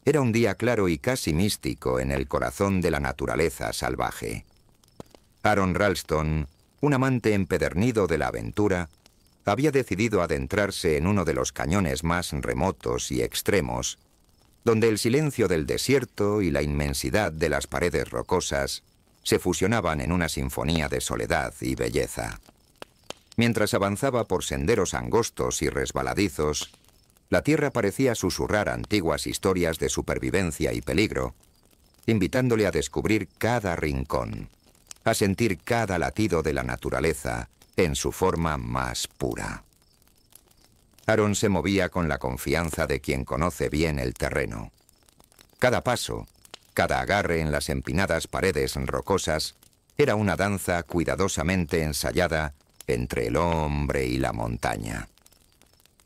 Era un día claro y casi místico en el corazón de la naturaleza salvaje. Aron Ralston, un amante empedernido de la aventura, había decidido adentrarse en uno de los cañones más remotos y extremos, donde el silencio del desierto y la inmensidad de las paredes rocosas se fusionaban en una sinfonía de soledad y belleza. Mientras avanzaba por senderos angostos y resbaladizos, la tierra parecía susurrar antiguas historias de supervivencia y peligro, invitándole a descubrir cada rincón, a sentir cada latido de la naturaleza en su forma más pura. Aron se movía con la confianza de quien conoce bien el terreno. Cada paso, cada agarre en las empinadas paredes rocosas, era una danza cuidadosamente ensayada entre el hombre y la montaña.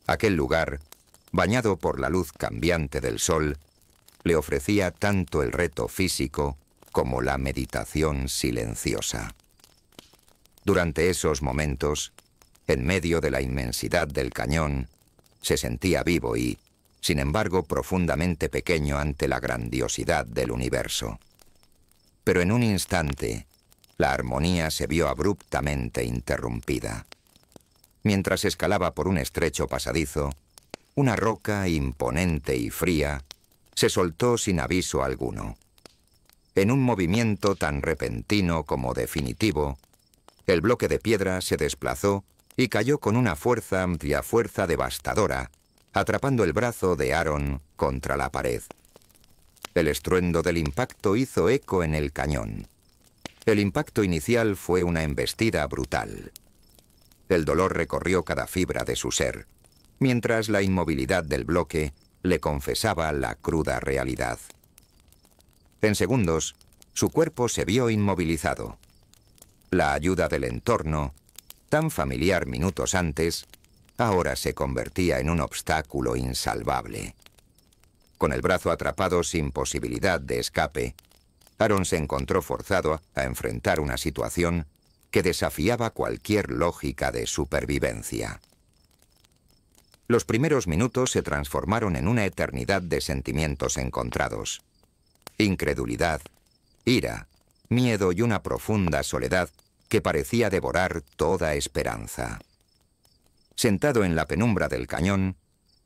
Aquel lugar, bañado por la luz cambiante del sol, le ofrecía tanto el reto físico como la meditación silenciosa. Durante esos momentos, en medio de la inmensidad del cañón, se sentía vivo y, sin embargo, profundamente pequeño ante la grandiosidad del universo. Pero en un instante, la armonía se vio abruptamente interrumpida. Mientras escalaba por un estrecho pasadizo, una roca imponente y fría se soltó sin aviso alguno. En un movimiento tan repentino como definitivo, el bloque de piedra se desplazó y cayó con una amplia fuerza devastadora, atrapando el brazo de Aron contra la pared. El estruendo del impacto hizo eco en el cañón. El impacto inicial fue una embestida brutal. El dolor recorrió cada fibra de su ser, mientras la inmovilidad del bloque le confesaba la cruda realidad. En segundos, su cuerpo se vio inmovilizado. La ayuda del entorno, tan familiar minutos antes, ahora se convertía en un obstáculo insalvable. Con el brazo atrapado sin posibilidad de escape, Aron se encontró forzado a enfrentar una situación que desafiaba cualquier lógica de supervivencia. Los primeros minutos se transformaron en una eternidad de sentimientos encontrados. Incredulidad, ira, miedo y una profunda soledad que parecía devorar toda esperanza. Sentado en la penumbra del cañón,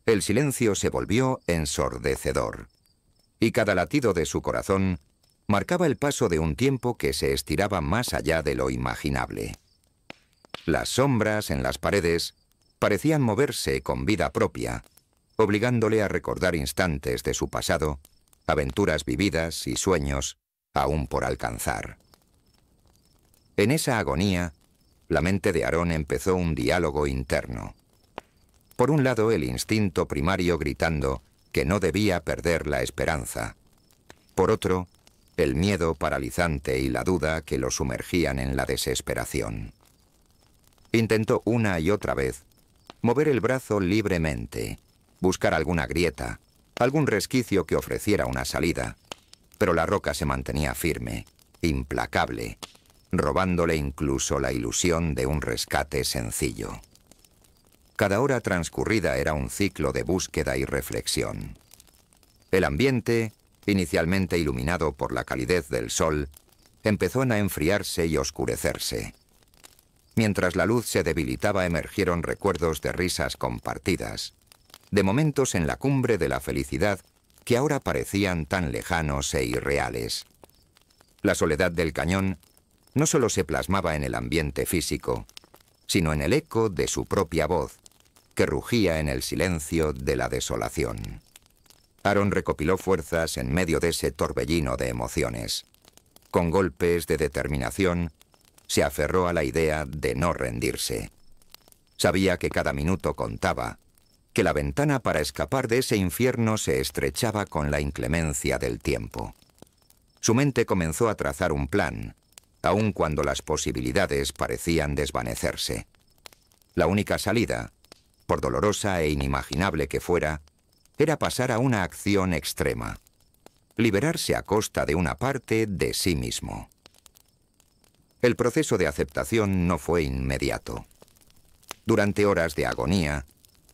el silencio se volvió ensordecedor, y cada latido de su corazón marcaba el paso de un tiempo que se estiraba más allá de lo imaginable. Las sombras en las paredes parecían moverse con vida propia, obligándole a recordar instantes de su pasado, aventuras vividas y sueños aún por alcanzar. En esa agonía, la mente de Aron empezó un diálogo interno. Por un lado, el instinto primario gritando que no debía perder la esperanza. Por otro, el miedo paralizante y la duda que lo sumergían en la desesperación. Intentó una y otra vez mover el brazo libremente, buscar alguna grieta, algún resquicio que ofreciera una salida, pero la roca se mantenía firme, implacable, robándole incluso la ilusión de un rescate sencillo. Cada hora transcurrida era un ciclo de búsqueda y reflexión. El ambiente, inicialmente iluminado por la calidez del sol, empezó a enfriarse y oscurecerse. Mientras la luz se debilitaba, emergieron recuerdos de risas compartidas, de momentos en la cumbre de la felicidad que ahora parecían tan lejanos e irreales. La soledad del cañón no solo se plasmaba en el ambiente físico, sino en el eco de su propia voz, que rugía en el silencio de la desolación. Aron recopiló fuerzas en medio de ese torbellino de emociones. Con golpes de determinación, se aferró a la idea de no rendirse. Sabía que cada minuto contaba, que la ventana para escapar de ese infierno se estrechaba con la inclemencia del tiempo. Su mente comenzó a trazar un plan, aun cuando las posibilidades parecían desvanecerse. La única salida, por dolorosa e inimaginable que fuera, era pasar a una acción extrema, liberarse a costa de una parte de sí mismo. El proceso de aceptación no fue inmediato. Durante horas de agonía,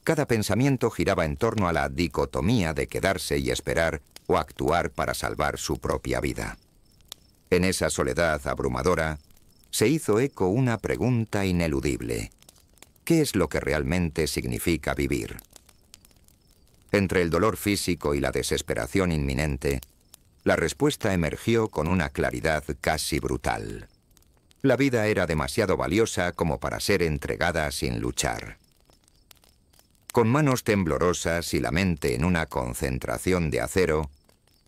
cada pensamiento giraba en torno a la dicotomía de quedarse y esperar o actuar para salvar su propia vida. En esa soledad abrumadora, se hizo eco una pregunta ineludible. ¿Qué es lo que realmente significa vivir? Entre el dolor físico y la desesperación inminente, la respuesta emergió con una claridad casi brutal. La vida era demasiado valiosa como para ser entregada sin luchar. Con manos temblorosas y la mente en una concentración de acero,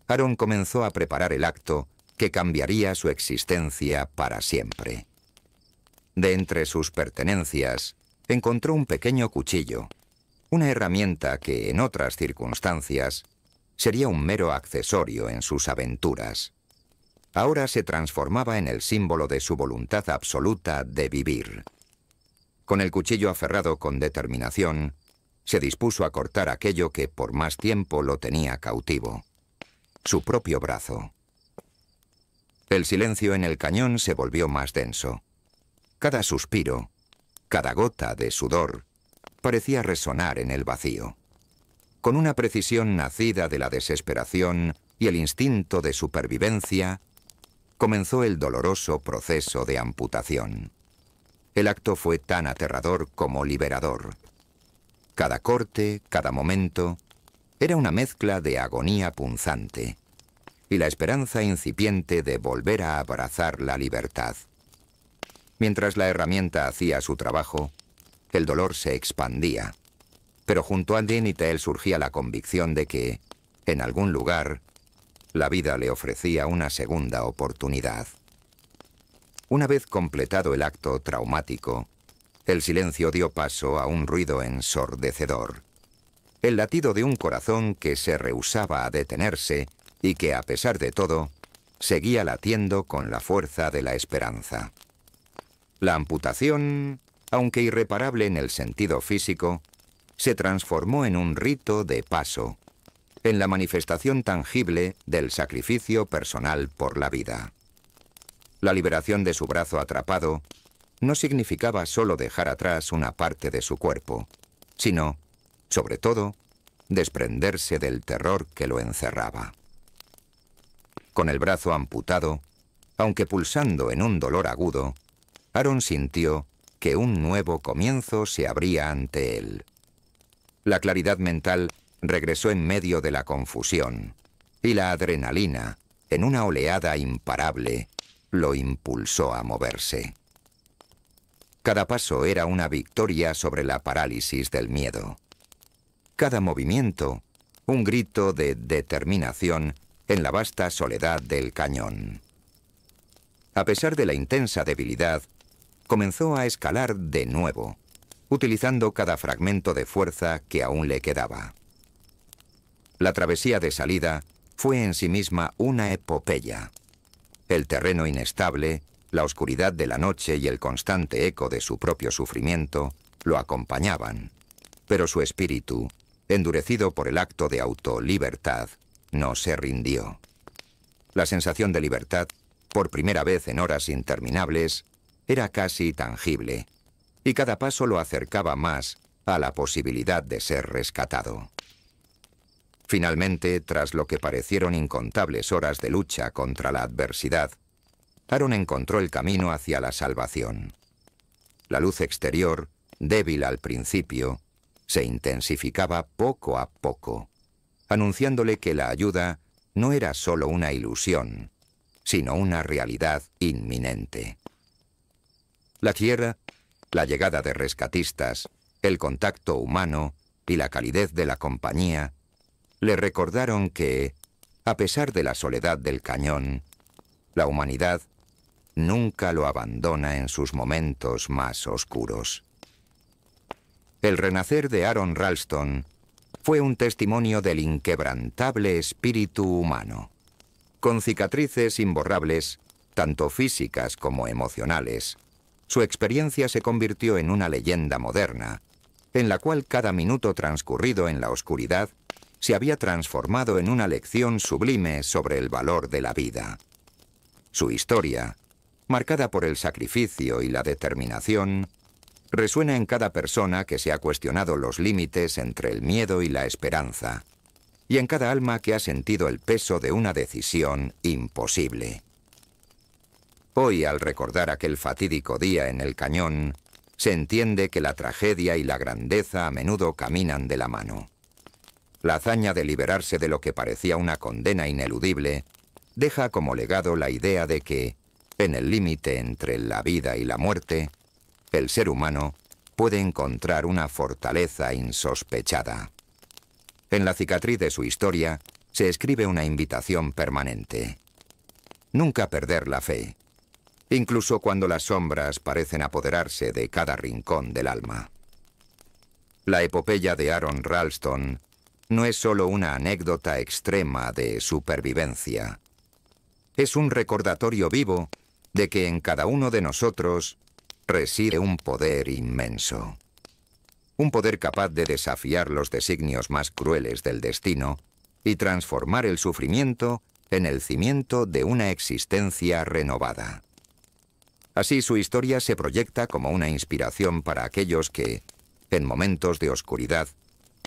Aaron comenzó a preparar el acto que cambiaría su existencia para siempre. De entre sus pertenencias, encontró un pequeño cuchillo, una herramienta que, en otras circunstancias, sería un mero accesorio en sus aventuras. Ahora se transformaba en el símbolo de su voluntad absoluta de vivir. Con el cuchillo aferrado con determinación, se dispuso a cortar aquello que por más tiempo lo tenía cautivo: su propio brazo. El silencio en el cañón se volvió más denso. Cada suspiro, cada gota de sudor, parecía resonar en el vacío. Con una precisión nacida de la desesperación y el instinto de supervivencia, comenzó el doloroso proceso de amputación. El acto fue tan aterrador como liberador. Cada corte, cada momento, era una mezcla de agonía punzante y la esperanza incipiente de volver a abrazar la libertad. Mientras la herramienta hacía su trabajo, el dolor se expandía, pero junto a Dean y Tell surgía la convicción de que, en algún lugar, la vida le ofrecía una segunda oportunidad. Una vez completado el acto traumático, el silencio dio paso a un ruido ensordecedor. El latido de un corazón que se rehusaba a detenerse y que, a pesar de todo, seguía latiendo con la fuerza de la esperanza. La amputación, aunque irreparable en el sentido físico, se transformó en un rito de paso, en la manifestación tangible del sacrificio personal por la vida. La liberación de su brazo atrapado no significaba solo dejar atrás una parte de su cuerpo, sino, sobre todo, desprenderse del terror que lo encerraba. Con el brazo amputado, aunque pulsando en un dolor agudo, Aaron sintió que un nuevo comienzo se abría ante él. La claridad mental regresó en medio de la confusión, y la adrenalina, en una oleada imparable, lo impulsó a moverse. Cada paso era una victoria sobre la parálisis del miedo. Cada movimiento, un grito de determinación en la vasta soledad del cañón. A pesar de la intensa debilidad, comenzó a escalar de nuevo, utilizando cada fragmento de fuerza que aún le quedaba. La travesía de salida fue en sí misma una epopeya. El terreno inestable, la oscuridad de la noche y el constante eco de su propio sufrimiento lo acompañaban, pero su espíritu, endurecido por el acto de autolibertad, no se rindió. La sensación de libertad, por primera vez en horas interminables, era casi tangible, y cada paso lo acercaba más a la posibilidad de ser rescatado. Finalmente, tras lo que parecieron incontables horas de lucha contra la adversidad, Aaron encontró el camino hacia la salvación. La luz exterior, débil al principio, se intensificaba poco a poco, anunciándole que la ayuda no era solo una ilusión, sino una realidad inminente. La tierra, la llegada de rescatistas, el contacto humano y la calidez de la compañía le recordaron que, a pesar de la soledad del cañón, la humanidad nunca lo abandona en sus momentos más oscuros. El renacer de Aaron Ralston fue un testimonio del inquebrantable espíritu humano. Con cicatrices imborrables, tanto físicas como emocionales, su experiencia se convirtió en una leyenda moderna, en la cual cada minuto transcurrido en la oscuridad se había transformado en una lección sublime sobre el valor de la vida. Su historia, marcada por el sacrificio y la determinación, resuena en cada persona que se ha cuestionado los límites entre el miedo y la esperanza, y en cada alma que ha sentido el peso de una decisión imposible. Hoy, al recordar aquel fatídico día en el cañón, se entiende que la tragedia y la grandeza a menudo caminan de la mano. La hazaña de liberarse de lo que parecía una condena ineludible deja como legado la idea de que, en el límite entre la vida y la muerte, el ser humano puede encontrar una fortaleza insospechada. En la cicatriz de su historia se escribe una invitación permanente. Nunca perder la fe, incluso cuando las sombras parecen apoderarse de cada rincón del alma. La epopeya de Aron Ralston no es solo una anécdota extrema de supervivencia. Es un recordatorio vivo de que en cada uno de nosotros reside un poder inmenso. Un poder capaz de desafiar los designios más crueles del destino y transformar el sufrimiento en el cimiento de una existencia renovada. Así su historia se proyecta como una inspiración para aquellos que, en momentos de oscuridad,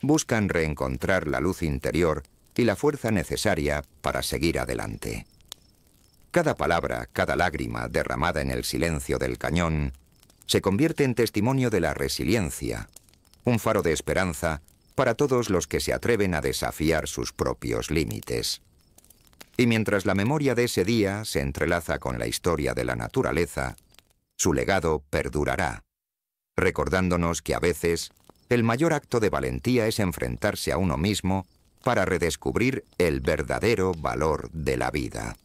buscan reencontrar la luz interior y la fuerza necesaria para seguir adelante. Cada palabra, cada lágrima derramada en el silencio del cañón se convierte en testimonio de la resiliencia, un faro de esperanza para todos los que se atreven a desafiar sus propios límites. Y mientras la memoria de ese día se entrelaza con la historia de la naturaleza, su legado perdurará, recordándonos que a veces el mayor acto de valentía es enfrentarse a uno mismo para redescubrir el verdadero valor de la vida.